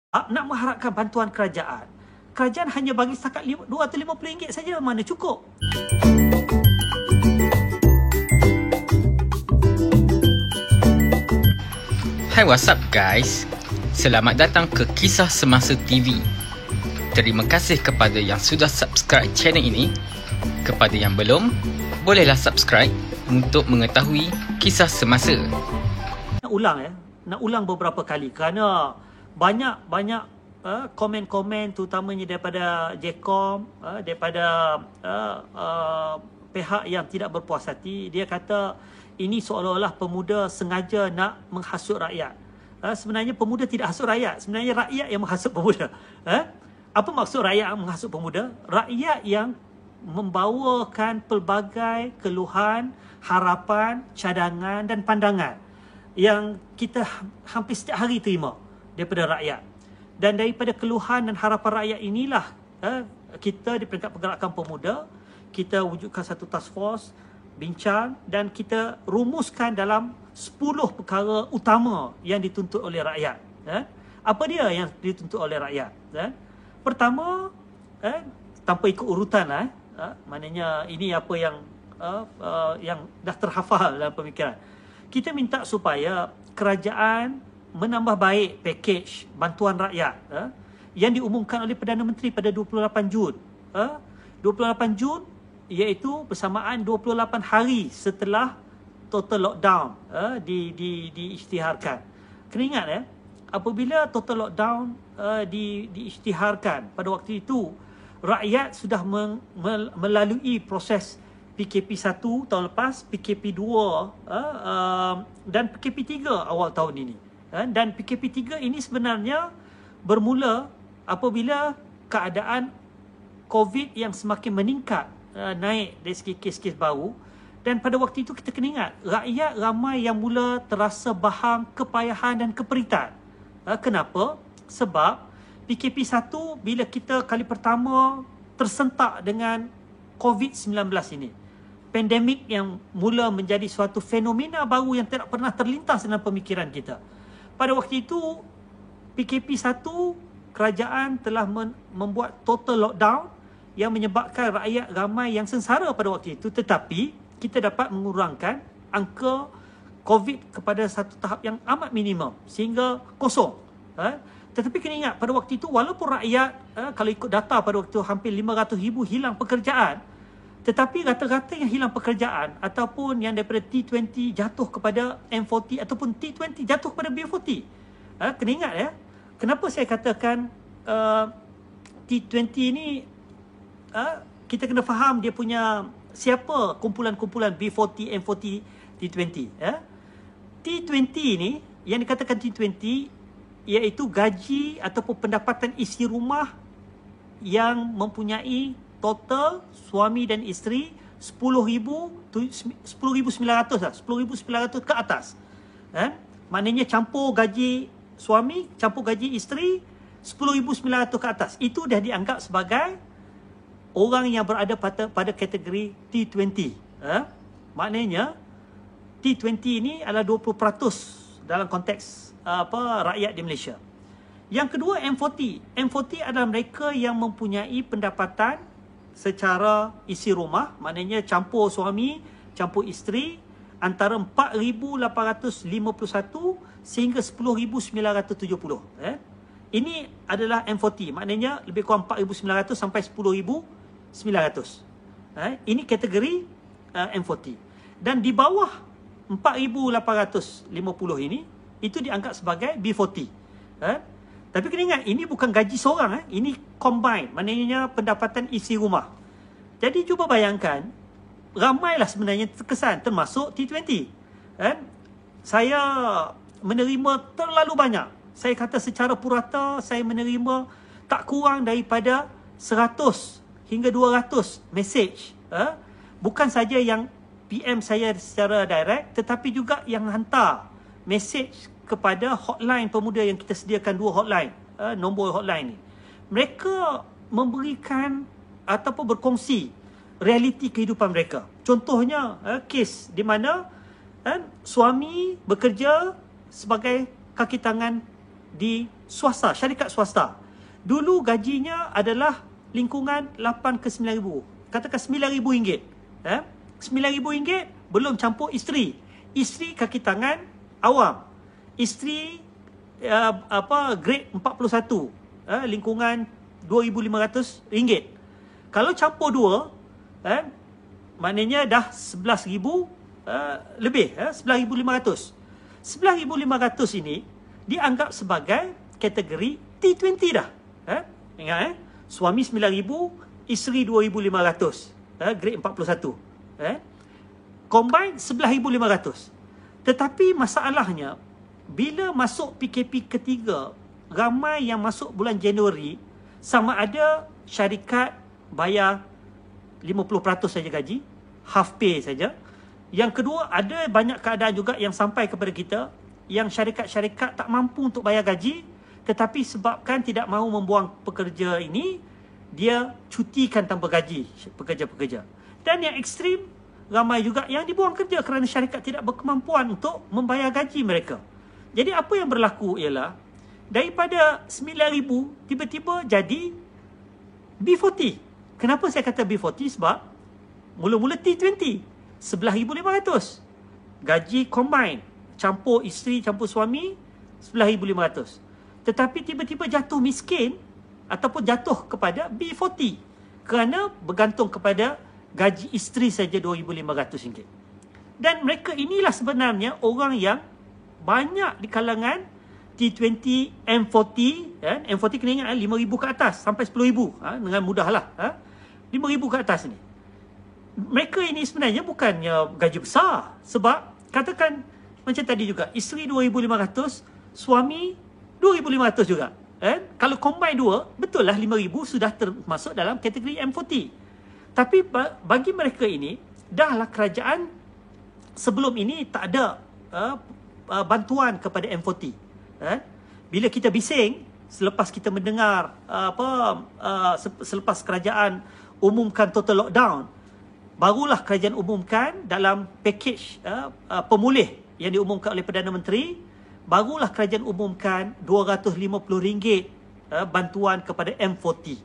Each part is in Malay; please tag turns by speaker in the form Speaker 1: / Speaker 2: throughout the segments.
Speaker 1: nak mengharapkan bantuan kerajaan. Kerajaan hanya bagi setakat RM250 saja, mana cukup.
Speaker 2: Hai, what's up guys? Selamat datang ke Kisah Semasa TV. Terima kasih kepada yang sudah subscribe channel ini. Kepada yang belum, bolehlah subscribe untuk mengetahui kisah semasa.
Speaker 1: Nak ulang beberapa kali kerana banyak komen-komen terutamanya daripada JKOM, daripada pihak yang tidak berpuas hati. Dia kata ini seolah-olah pemuda sengaja nak menghasut rakyat. Sebenarnya pemuda tidak hasut rakyat, sebenarnya rakyat yang menghasut pemuda. Apa maksud rakyat yang menghasut pemuda? Rakyat yang membawakan pelbagai keluhan, harapan, cadangan dan pandangan yang kita hampir setiap hari terima daripada rakyat. Dan daripada keluhan dan harapan rakyat inilah kita di peringkat pergerakan pemuda, kita wujudkan satu task force, bincang dan kita rumuskan dalam 10 perkara utama yang dituntut oleh rakyat. Apa dia yang dituntut oleh rakyat? Pertama, tanpa ikut urutan lah, maknanya ini apa yang dah terhafal dalam pemikiran. Kita minta supaya kerajaan menambah baik pakej bantuan rakyat yang diumumkan oleh Perdana Menteri pada 28 Jun. 28 Jun iaitu bersamaan 28 hari setelah total lockdown diisytiharkan. Kena ingat apabila total lockdown diisytiharkan pada waktu itu, rakyat sudah melalui proses PKP 1 tahun lepas, PKP 2 dan PKP 3 awal tahun ini. Dan PKP 3 ini sebenarnya bermula apabila keadaan COVID yang semakin meningkat, naik dari segi kes-kes baru. Dan pada waktu itu kita kena ingat, rakyat ramai yang mula terasa bahang, kepayahan dan keperitan. Kenapa? Sebab PKP 1 bila kita kali pertama tersentak dengan COVID-19 ini, pandemik yang mula menjadi suatu fenomena baru yang tidak pernah terlintas dalam pemikiran kita. Pada waktu itu, PKP 1, kerajaan telah membuat total lockdown yang menyebabkan rakyat ramai yang sengsara pada waktu itu. Tetapi, kita dapat mengurangkan angka COVID kepada satu tahap yang amat minimum sehingga kosong. Tetapi kena ingat, pada waktu itu, walaupun rakyat, kalau ikut data pada waktu itu, hampir 500,000 hilang pekerjaan. Tetapi rata-rata yang hilang pekerjaan ataupun yang daripada T20 jatuh kepada M40 ataupun T20 jatuh kepada B40. Kena ingat kenapa saya katakan T20 ni kita kena faham dia punya siapa kumpulan-kumpulan B40, M40, T20. T20 ni yang dikatakan T20 iaitu gaji ataupun pendapatan isi rumah yang mempunyai total suami dan isteri 10,900 lah, 10,900 ke atas. Maknanya campur gaji suami, campur gaji isteri 10,900 ke atas. Itu dah dianggap sebagai orang yang berada pada kategori T20. Maknanya T20 ini adalah 20% dalam konteks rakyat di Malaysia. Yang kedua, M40. M40 adalah mereka yang mempunyai pendapatan secara isi rumah, maknanya campur suami, campur isteri, antara 4,851 sehingga 10,970. Ini adalah M40, maknanya lebih kurang 4,900 sampai 10,900. Ini kategori M40. Dan di bawah 4,850 ini, itu dianggap sebagai B40. Tapi kena ingat, ini bukan gaji seorang. Ini combine, maknanya pendapatan isi rumah. Jadi cuba bayangkan, ramailah sebenarnya terkesan, termasuk T20. Saya menerima terlalu banyak. Saya kata secara purata, saya menerima tak kurang daripada 100 hingga 200 mesej. Bukan saja yang PM saya secara direct, tetapi juga yang hantar mesej kepada hotline pemuda yang kita sediakan 2 hotline, nombor hotline ni. Mereka memberikan ataupun berkongsi realiti kehidupan mereka. Contohnya, kes di mana suami bekerja sebagai kaki tangan di swasta, syarikat swasta. Dulu gajinya adalah lingkungan 8 ke 9 ribu. Katakan RM9,000. RM9,000 belum campur isteri. Isteri kaki tangan awam. Isteri grade 41. Lingkungan RM2,500. Kalau campur dua, maknanya dah 11,000 lebih, 11,500. 11,500 ini dianggap sebagai kategori T20 dah. Ingat, suami 9,000, isteri 2,500, grade 41. Combine 11,500. Tetapi masalahnya, bila masuk PKP ketiga, ramai yang masuk bulan Januari, sama ada syarikat bayar 50% saja gaji, half pay saja. Yang kedua, ada banyak keadaan juga yang sampai kepada kita, yang syarikat-syarikat tak mampu untuk bayar gaji, tetapi sebabkan tidak mahu membuang pekerja ini, dia cutikan tanpa gaji pekerja-pekerja. Dan yang ekstrim, ramai juga yang dibuang kerja kerana syarikat tidak berkemampuan untuk membayar gaji mereka. Jadi apa yang berlaku ialah, daripada 9,000 tiba-tiba jadi B40. Kenapa saya kata B40? Sebab mula-mula T20 11,500. Gaji combine, campur isteri, campur suami 11,500. Tetapi tiba-tiba jatuh miskin ataupun jatuh kepada B40 kerana bergantung kepada gaji isteri saja RM2,500. Dan mereka inilah sebenarnya orang yang banyak di kalangan T20, M40, M40 kena ingat RM5,000 ke atas sampai RM10,000, dengan mudahlah, RM5,000 ke atas ni. Mereka ini sebenarnya bukannya gaji besar, sebab katakan macam tadi juga, isteri RM2,500, suami RM2,500 juga. Kalau combine dua, betul lah RM5,000 sudah termasuk dalam kategori M40. Tapi bagi mereka ini, dahlah kerajaan sebelum ini tak ada bantuan kepada M40. Bila kita bising, selepas kita mendengar selepas kerajaan umumkan total lockdown, barulah kerajaan umumkan dalam pakej pemulih yang diumumkan oleh Perdana Menteri, barulah kerajaan umumkan RM250 bantuan kepada M40.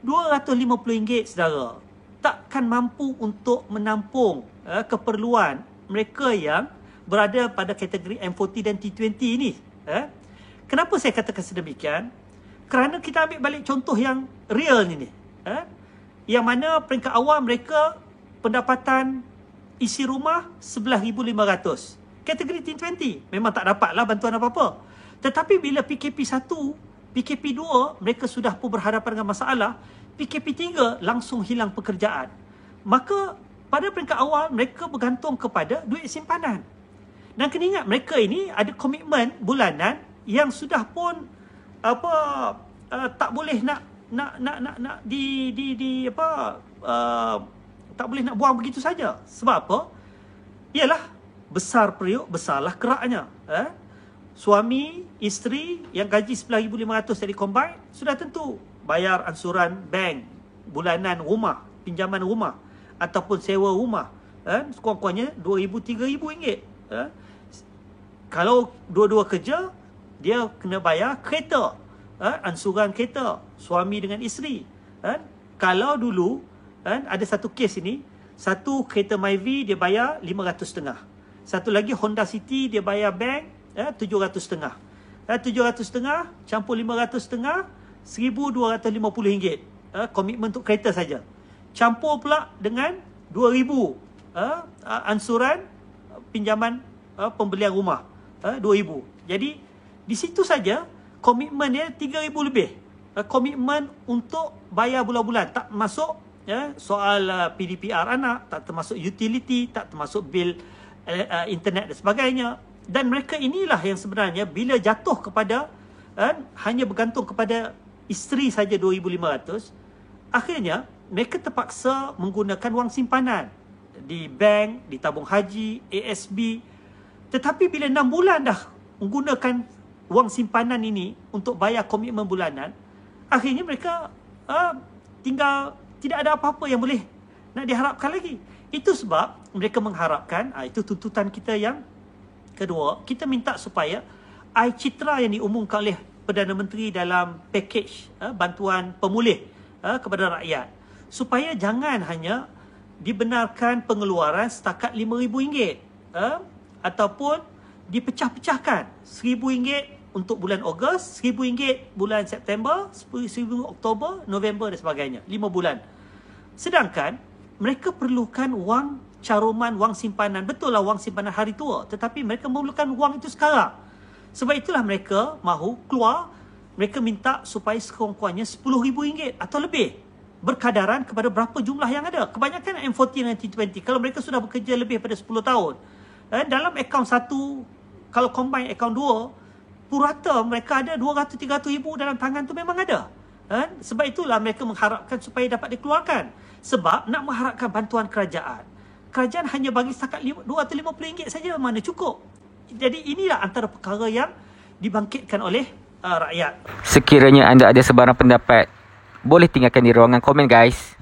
Speaker 1: RM250, saudara, takkan mampu untuk menampung keperluan mereka yang berada pada kategori M40 dan T20 ini. Kenapa saya katakan sedemikian? Kerana kita ambil balik contoh yang real ni. Yang mana peringkat awal mereka pendapatan isi rumah 11,500. Kategori T20 memang tak dapatlah bantuan apa-apa. Tetapi bila PKP 1, PKP 2 mereka sudah pun berhadapan dengan masalah, PKP 3 langsung hilang pekerjaan. Maka pada peringkat awal mereka bergantung kepada duit simpanan. Dan kena ingat, mereka ini ada komitmen bulanan yang sudah pun tak boleh tak boleh nak buang begitu saja. Sebab apa? Ialah besar periuk, besarlah keraknya. Suami, isteri yang gaji 11,500 dari combine, sudah tentu bayar ansuran bank, bulanan rumah, pinjaman rumah ataupun sewa rumah. Sekurang-kurangnya RM2,000-3,000. Kalau dua-dua kerja, dia kena bayar kereta, ansuran kereta, suami dengan isteri. Kalau dulu ada satu kes ini, satu kereta Myvi dia bayar RM500.5. Satu lagi Honda City dia bayar bank RM700.5. RM700.5 campur RM500.5, RM1,250. Komitmen untuk kereta saja. Campur pula dengan RM2,000 ansuran pinjaman pembelian rumah, RM2,000. Jadi di situ saja komitmen dia RM3,000 lebih. Komitmen untuk bayar bulan-bulan, tak masuk soal PDPR anak, tak termasuk utility, tak termasuk bil internet dan sebagainya. Dan mereka inilah yang sebenarnya bila jatuh kepada hanya bergantung kepada isteri saja RM2,500, akhirnya mereka terpaksa menggunakan wang simpanan di bank, di tabung haji, ASB. Tetapi bila 6 bulan dah menggunakan wang simpanan ini untuk bayar komitmen bulanan, akhirnya mereka tinggal tidak ada apa-apa yang boleh nak diharapkan lagi. Itu sebab mereka mengharapkan, itu tuntutan kita yang kedua, kita minta supaya citra yang diumumkan oleh Perdana Menteri dalam pakej bantuan pemulih kepada rakyat, supaya jangan hanya dibenarkan pengeluaran setakat RM5,000 ataupun dipecah-pecahkan RM1,000 untuk bulan Ogos, RM1,000 bulan September, RM1,000 Oktober, November dan sebagainya, 5 bulan. Sedangkan mereka perlukan wang caruman, wang simpanan. Betul lah wang simpanan hari tua, tetapi mereka memerlukan wang itu sekarang. Sebab itulah mereka mahu keluar, mereka minta supaya sekurang-kurangnya RM10,000 atau lebih, berkadaran kepada berapa jumlah yang ada. Kebanyakan M40 dan T20, kalau mereka sudah bekerja lebih daripada 10 tahun, dalam akaun 1, kalau combine akaun 2, purata mereka ada 200-300 ribu dalam tangan tu memang ada. Sebab itulah mereka mengharapkan supaya dapat dikeluarkan. Sebab nak mengharapkan bantuan kerajaan, kerajaan hanya bagi setakat RM250 saja, mana cukup. Jadi inilah antara perkara yang dibangkitkan oleh rakyat.
Speaker 2: Sekiranya anda ada sebarang pendapat, boleh tinggalkan di ruangan komen guys.